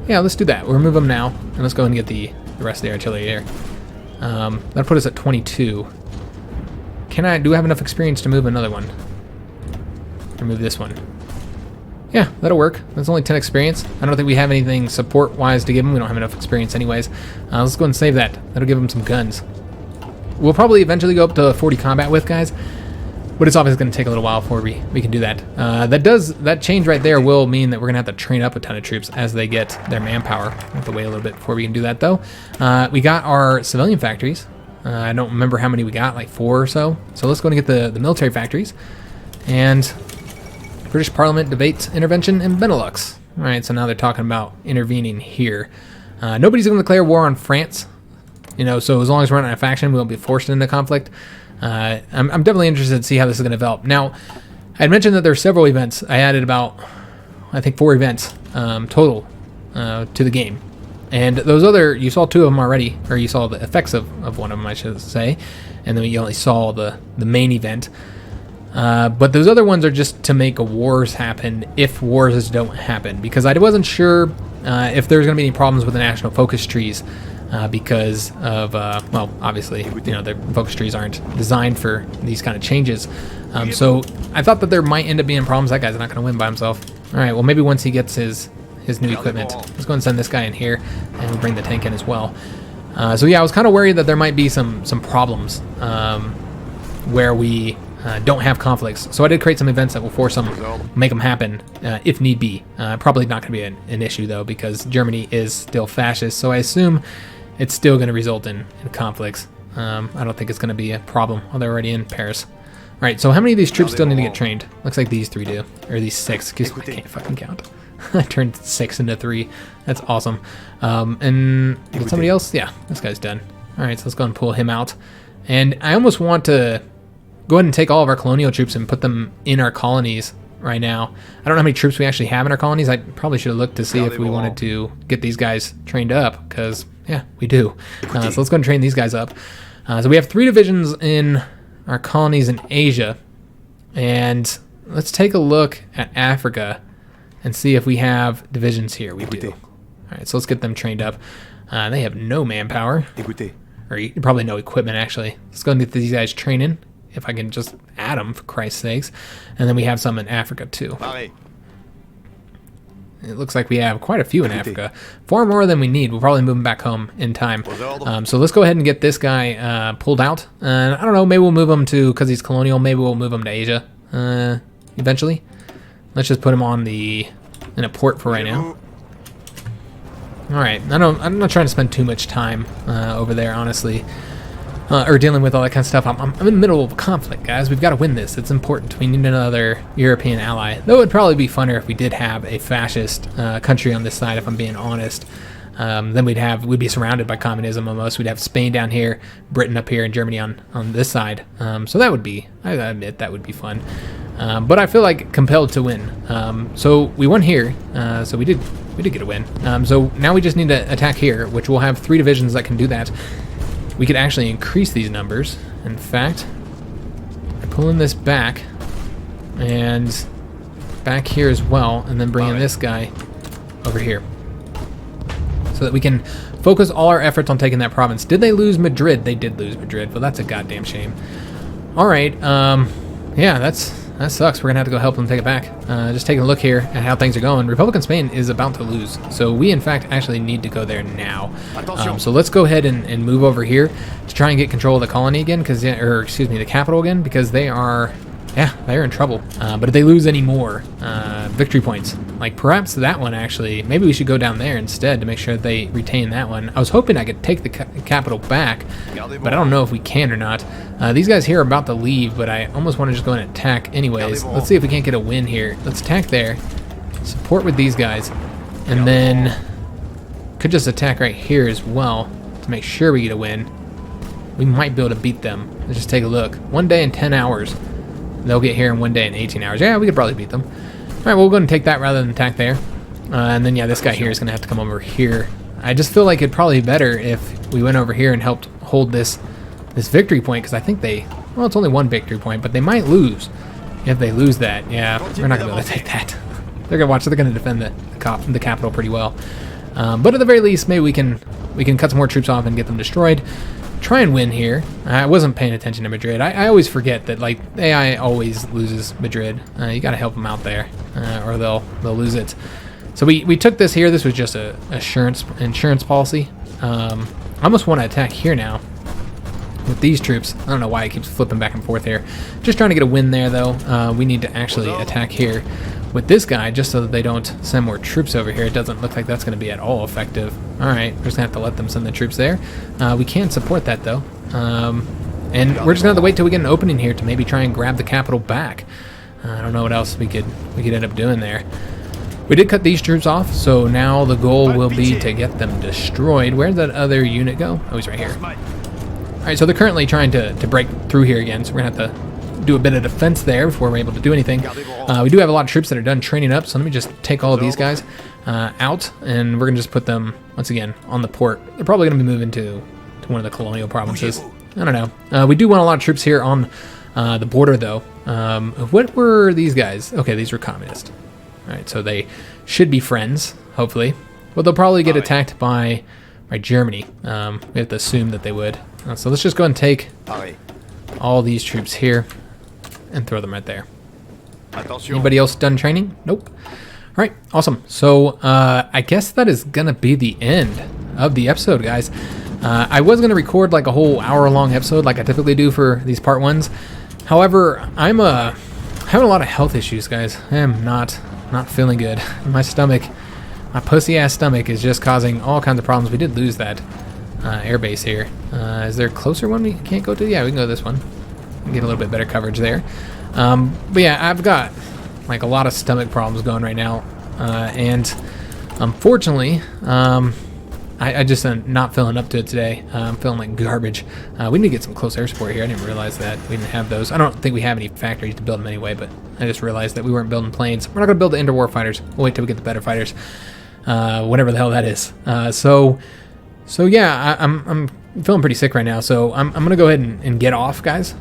Yeah, let's do that. We'll remove them now, and let's go and get the rest of the artillery here. That'll put us at 22. Do we have enough experience to move another one? Remove this one. Yeah, that'll work. That's only 10 experience. I don't think we have anything support-wise to give them. We don't have enough experience anyways. Let's go and save that. That'll give them some guns. We'll probably eventually go up to 40 combat with, guys. But it's obviously going to take a little while before we can do that. That change right there will mean that we're going to have to train up a ton of troops as they get their manpower. We'll have to wait a little bit before we can do that, though. We got our civilian factories. I don't remember how many we got, like 4 or so. So let's go and get the military factories. And British Parliament debates intervention in Benelux. All right, so now they're talking about intervening here. Nobody's going to declare war on France. You know, so as long as we're not in a faction, we won't be forced into conflict. I'm definitely interested to see how this is going to develop. Now, I had mentioned that there are several events. I added about, I think, 4 events total to the game. And those other, you saw 2 of them already, or you saw the effects of one of them, I should say. And then you only saw the main event. But those other ones are just to make wars happen if wars don't happen. Because I wasn't sure if there's going to be any problems with the national focus trees. Because of, well, obviously, you know, the focus trees aren't designed for these kind of changes. So I thought that there might end up being problems. That guy's not going to win by himself. All right, well, maybe once he gets his new equipment. Let's go and send this guy in here, and we'll bring the tank in as well. So yeah, I was kind of worried that there might be some problems where we don't have conflicts. So I did create some events that will force them, make them happen if need be. Probably not going to be an issue, though, because Germany is still fascist. So I assume it's still going to result in conflicts. I don't think it's going to be a problem. Oh, they're already in Paris. All right, so how many of these troops still need to get trained? Looks like these 3 do. Or these 6. Excuse me, I can't fucking count. I turned 6 into 3. That's awesome. And somebody else? Yeah, this guy's done. All right, so let's go and pull him out. And I almost want to go ahead and take all of our colonial troops and put them in our colonies right now. I don't know how many troops we actually have in our colonies. I probably should have looked to see if we wanted to get these guys trained up, because yeah, we do. So let's go and train these guys up. So we have 3 divisions in our colonies in Asia. And let's take a look at Africa and see if we have divisions here. We do. All right, so let's get them trained up. They have no manpower. Or probably no equipment, actually. Let's go and get these guys training, if I can just add them, for Christ's sakes. And then we have some in Africa, too. It looks like we have quite a few in Africa. 4 more than we need. We'll probably move them back home in time. So let's go ahead and get this guy pulled out. I don't know, maybe we'll move him to, because he's colonial, maybe we'll move him to Asia eventually. Let's just put him on in a port for right now. All right, I'm not trying to spend too much time over there, honestly. Or dealing with all that kind of stuff. I'm in the middle of a conflict, guys. We've got to win this. It's important. We need another European ally. Though it would probably be funner if we did have a fascist country on this side, if I'm being honest. Then we'd be surrounded by communism almost. We'd have Spain down here, Britain up here, and Germany on this side. So that would be, I admit, that would be fun. But I feel like compelled to win. So we won here. So we did get a win. So now we just need to attack here, which we'll have 3 divisions that can do that. We could actually increase these numbers. In fact, by pulling this back and back here as well, and then bringing this guy over here, so that we can focus all our efforts on taking that province. Did they lose Madrid? They did lose Madrid, but that's a goddamn shame. All right, yeah, that sucks. We're gonna have to go help them take it back. Just taking a look here at how things are going. Republican Spain is about to lose, so we in fact actually need to go there now. So let's go ahead and move over here to try and get control of the colony again, the capital again, because they're in trouble. But if they lose any more victory points, like perhaps that one actually, maybe we should go down there instead to make sure that they retain that one. I was hoping I could take the capital back, but I don't know if we can or not. These guys here are about to leave, but I almost want to just go and attack anyways. Let's see if we can't get a win here. Let's attack there, support with these guys, and then could just attack right here as well to make sure we get a win. We might be able to beat them. Let's just take a look. 1 day and 10 hours. They'll get here in 1 day and 18 hours. Yeah, we could probably beat them. All right, we'll go and take that rather than attack there. And then, yeah, this guy here is going to have to come over here. I just feel like it'd probably be better if we went over here and helped hold this this victory point, because I think well, it's only one victory point, but they might lose. If they lose that, yeah, we're not going to be able to take that. They're going to defend the capital pretty well. But at the very least, maybe we can cut some more troops off and get them destroyed. Try and win here. I wasn't paying attention to Madrid. I always forget that, like, AI always loses Madrid. You got to help them out there, or they'll lose it. So we took this here. This was just a insurance policy. I almost want to attack here now with these troops. I don't know why it keeps flipping back and forth here. Just trying to get a win there, though. We need to actually attack here with this guy, just so that they don't send more troops over here. It doesn't look like that's going to be at all effective. All right, we're just going to have to let them send the troops there. We can support that, though. And we're just going to have to wait till we get an opening here to maybe try and grab the capital back. I don't know what else we could end up doing there. We did cut these troops off, so now the goal will be to get them destroyed. Where'd that other unit go? Oh, he's right here. All right, so they're currently trying to break through here again, so we're going to have to do a bit of defense there before we're able to do anything. We do have a lot of troops that are done training up, so let me just take all of these guys out, and we're going to just put them, once again, on the port. They're probably going to be moving to one of the colonial provinces. I don't know. We do want a lot of troops here on the border, though. What were these guys? Okay, these were communist. All right, so they should be friends, hopefully. But they'll probably get attacked by Germany. We have to assume that they would. So let's just go and take all these troops here and throw them right there. Anybody else done training? Nope. All right, awesome. So I guess that is going to be the end of the episode, guys. I was going to record like a whole hour-long episode like I typically do for these part ones. However, I'm having a lot of health issues, guys. I am not feeling good. My stomach, my pussy-ass stomach is just causing all kinds of problems. We did lose that air base here. Is there a closer one we can't go to? Yeah, we can go to this one. Get a little bit better coverage there. But yeah, I've got like a lot of stomach problems going right now, and unfortunately, I just am not feeling up to it today. I'm feeling like garbage. We need to get some close air support here. I didn't realize that we didn't have those. I don't think we have any factories to build them anyway, but I just realized that we weren't building planes. We're not going to build the interwar fighters. We'll wait till we get the better fighters, whatever the hell that is. So yeah, I'm feeling pretty sick right now, so I'm going to go ahead and get off, guys.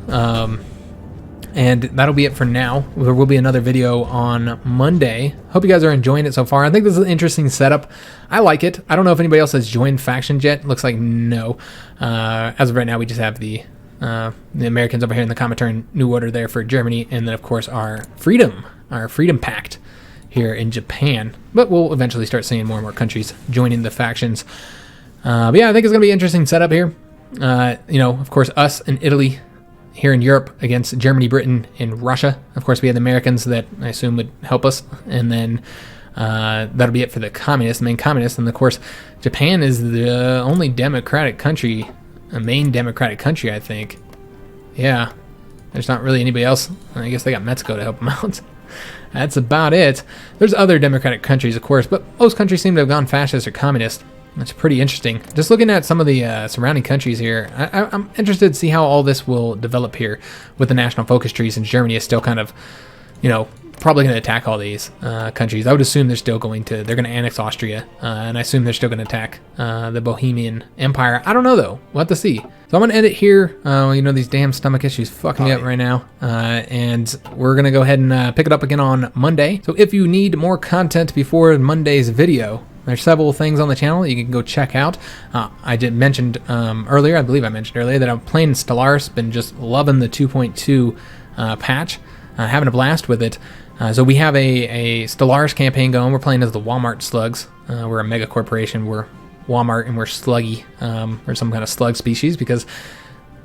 And that'll be it for now. There will be another video on Monday. Hope you guys are enjoying it so far. I think this is an interesting setup. I like it. I don't know if anybody else has joined factions yet. Looks like no. As of right now, we just have the Americans over here in the Comintern New Order there for Germany, and then of course our Freedom Pact here in Japan. But we'll eventually start seeing more and more countries joining the factions. But yeah, I think it's gonna be an interesting setup here. You know, of course, us and Italy here in Europe against Germany, Britain, and Russia. Of course, we had the Americans that I assume would help us, and then that'll be it for the communists, the main communists. And of course, Japan is the only democratic country, a main democratic country, I think. Yeah, there's not really anybody else. I guess they got Mexico to help them out. That's about it. There's other democratic countries, of course, but most countries seem to have gone fascist or communist. That's pretty interesting. Just looking at some of the surrounding countries here, I'm interested to see how all this will develop here with the national focus trees, and Germany is still kind of, you know, probably going to attack all these countries. I would assume they're going to annex Austria, and I assume they're still going to attack the Bohemian Empire. I don't know, though. We'll have to see. So I'm going to end it here. You know, these damn stomach issues fucking me up right now. And we're going to go ahead and pick it up again on Monday. So if you need more content before Monday's video, there's several things on the channel that you can go check out. I mentioned earlier, I believe I mentioned earlier, that I'm playing Stellaris, been just loving the 2.2 patch, having a blast with it. So we have a Stellaris campaign going. We're playing as the Walmart Slugs. We're a mega corporation. We're Walmart and we're sluggy. We're some kind of slug species because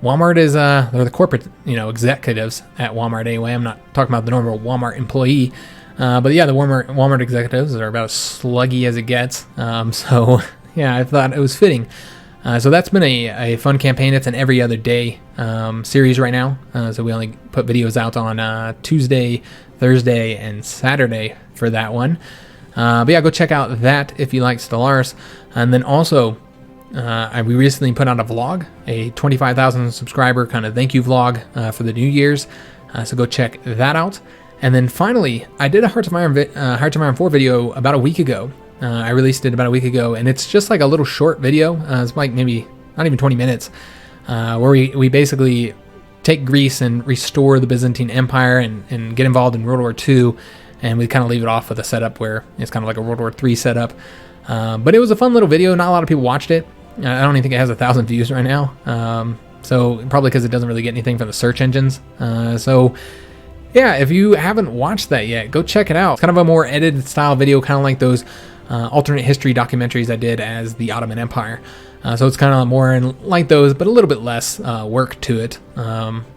Walmart is, they're the corporate, you know, executives at Walmart anyway. I'm not talking about the normal Walmart employee. But yeah, the Walmart executives are about as sluggy as it gets. So yeah, I thought it was fitting. So that's been a fun campaign. It's an every other day series right now. So we only put videos out on Tuesday, Thursday, and Saturday for that one. But yeah, go check out that if you like Stellaris. And then also, we recently put out a vlog, a 25,000 subscriber kind of thank you vlog for the New Year's. So go check that out. And then finally, I did a Hearts of Iron 4 video about a week ago. I released it about a week ago, and it's just like a little short video. It's like maybe not even 20 minutes. where we basically take Greece and restore the Byzantine Empire and get involved in World War II, and we kind of leave it off with a setup where it's kind of like a World War III setup. But it was a fun little video. Not a lot of people watched it. I don't even think it has 1,000 views right now. So probably because it doesn't really get anything from the search engines. So yeah, if you haven't watched that yet, go check it out. It's kind of a more edited style video, kind of like those alternate history documentaries I did as the Ottoman Empire. So it's kind of more in like those, but a little bit less work to it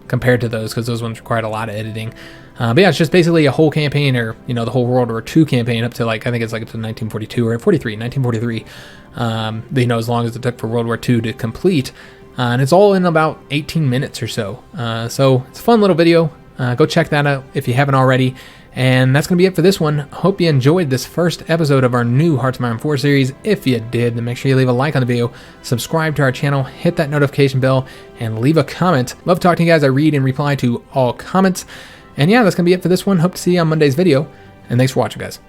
compared to those, because those ones required a lot of editing. But yeah, it's just basically a whole campaign, or the whole World War II campaign up to I think it's like up to 1942 or 1943. As long as it took for World War II to complete. And it's all in about 18 minutes or so. So it's a fun little video. Go check that out if you haven't already. And that's going to be it for this one. Hope you enjoyed this first episode of our new Hearts of Iron 4 series. If you did, then make sure you leave a like on the video, subscribe to our channel, hit that notification bell, and leave a comment. Love talking to you guys. I read and reply to all comments. And yeah, that's going to be it for this one. Hope to see you on Monday's video. And thanks for watching, guys.